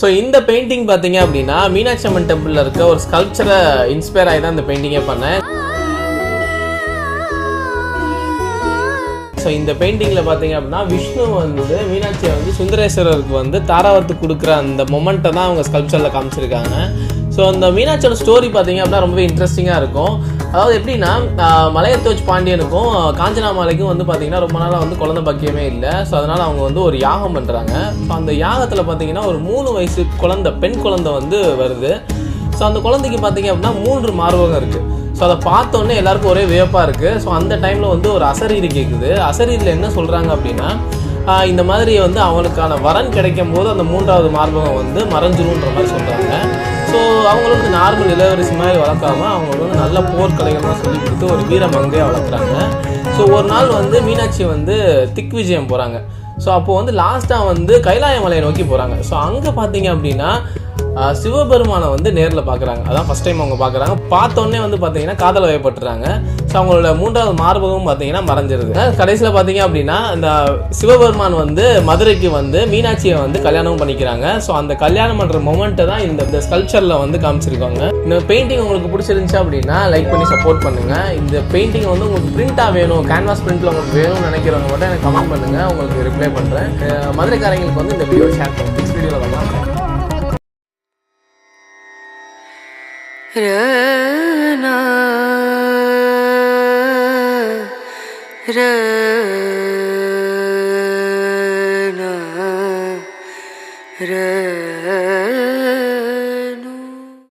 So இந்த painting பார்த்தீங்க அப்படின்னா மீனாட்சி அம்மன் டெம்பிளில் இருக்க ஒரு ஸ்கல்ப்சரை இன்ஸ்பயர் ஆகி தான் இந்த பெயிண்டிங்கே பண்ணேன். ஸோ இந்த பெயிண்டிங்கில் பார்த்தீங்க அப்படின்னா விஷ்ணு வந்து மீனாட்சியை வந்து சுந்தரேஸ்வரருக்கு வந்து தாராவத்து கொடுக்குற அந்த மொமெண்ட்டை தான் அவங்க ஸ்கல்ப்சரில் காமிச்சிருக்காங்க. ஸோ அந்த மீனாட்சியோட ஸ்டோரி பார்த்தீங்க அப்படின்னா ரொம்பவே இன்ட்ரெஸ்டிங்காக இருக்கும். அதாவது எப்படின்னா மலையத்தோச் பாண்டியனுக்கும் காஞ்சனா மாலைக்கும் வந்து பார்த்தீங்கன்னா ரொம்ப நாளாக வந்து குழந்தை பாக்கியமே இல்லை. ஸோ அதனால் அவங்க வந்து ஒரு யாகம் பண்ணுறாங்க. ஸோ அந்த யாகத்தில் பார்த்தீங்கன்னா ஒரு 3 வயசு குழந்தை, பெண் குழந்தை வந்து வருது. ஸோ அந்த குழந்தைக்கு பார்த்தீங்க அப்படின்னா 3 மார்பகம் இருக்குது. ஸோ அதை பார்த்தோன்னே எல்லாருக்கும் ஒரே வியப்பாக இருக்குது. ஸோ அந்த டைமில் வந்து ஒரு அசரீரி கேட்குது. அசரீரியில் என்ன சொல்கிறாங்க அப்படின்னா இந்த மாதிரி வந்து அவனுக்கான வரன் கிடைக்கும் போது அந்த 3வது மார்பகம் வந்து மறைஞ்சிரும்ன்ற மாதிரி சொல்கிறாங்க. ஸோ அவங்கள வந்து நார்மல் இளவரசி மாதிரி வளர்க்காம அவங்களுக்கு வந்து நல்ல போர்க்கலைகள்லாம் சொல்லி கொடுத்து ஒரு வீரமங்கையாக வளர்க்குறாங்க. ஸோ ஒரு நாள் வந்து மீனாட்சி வந்து திக் விஜயம் போகிறாங்க. ஸோ அப்போது வந்து லாஸ்ட்டாக வந்து கைலாய மலையை நோக்கி போகிறாங்க. ஸோ அங்கே பார்த்தீங்க அப்படின்னா சிவபெருமானை வந்து நேரில் பார்க்குறாங்க. அதான் ஃபஸ்ட் டைம் அவங்க பார்க்குறாங்க. பார்த்தோன்னே வந்து பார்த்தீங்கன்னா காதல் வயப்பட்டுறாங்க. ஸோ அவங்களோட 3வது மார்பகம் பார்த்தீங்கன்னா மறைஞ்சிருது. கடைசியில் பார்த்தீங்க அப்படின்னா இந்த சிவபெருமான் வந்து மதுரைக்கு வந்து மீனாட்சியை வந்து கல்யாணமும் பண்ணிக்கிறாங்க. ஸோ அந்த கல்யாணம் பண்ணுற மொமெண்ட்டை தான் இந்த ஸ்கல்ப்சரில் வந்து காமிச்சிருக்காங்க. இந்த பெயிண்டிங் உங்களுக்கு பிடிச்சிருந்துச்சு அப்படின்னா லைக் பண்ணி சப்போர்ட் பண்ணுங்கள். இந்த பெயிண்டிங் வந்து உங்களுக்கு பிரிண்ட்டாக வேணும், கேன்வாஸ் பிரிண்ட்டில் உங்களுக்கு வேணும்னு நினைக்கிறவங்க மட்டும் எனக்கு கமெண்ட் பண்ணுங்கள், உங்களுக்கு ரிப்ளை பண்ணுறேன். மதுரைக்காரங்களுக்கு வந்து இந்த வீடியோ ஷேர் பண்ணுங்கள். நெக்ஸ்ட் வீடியோவில் வரலாம். Ra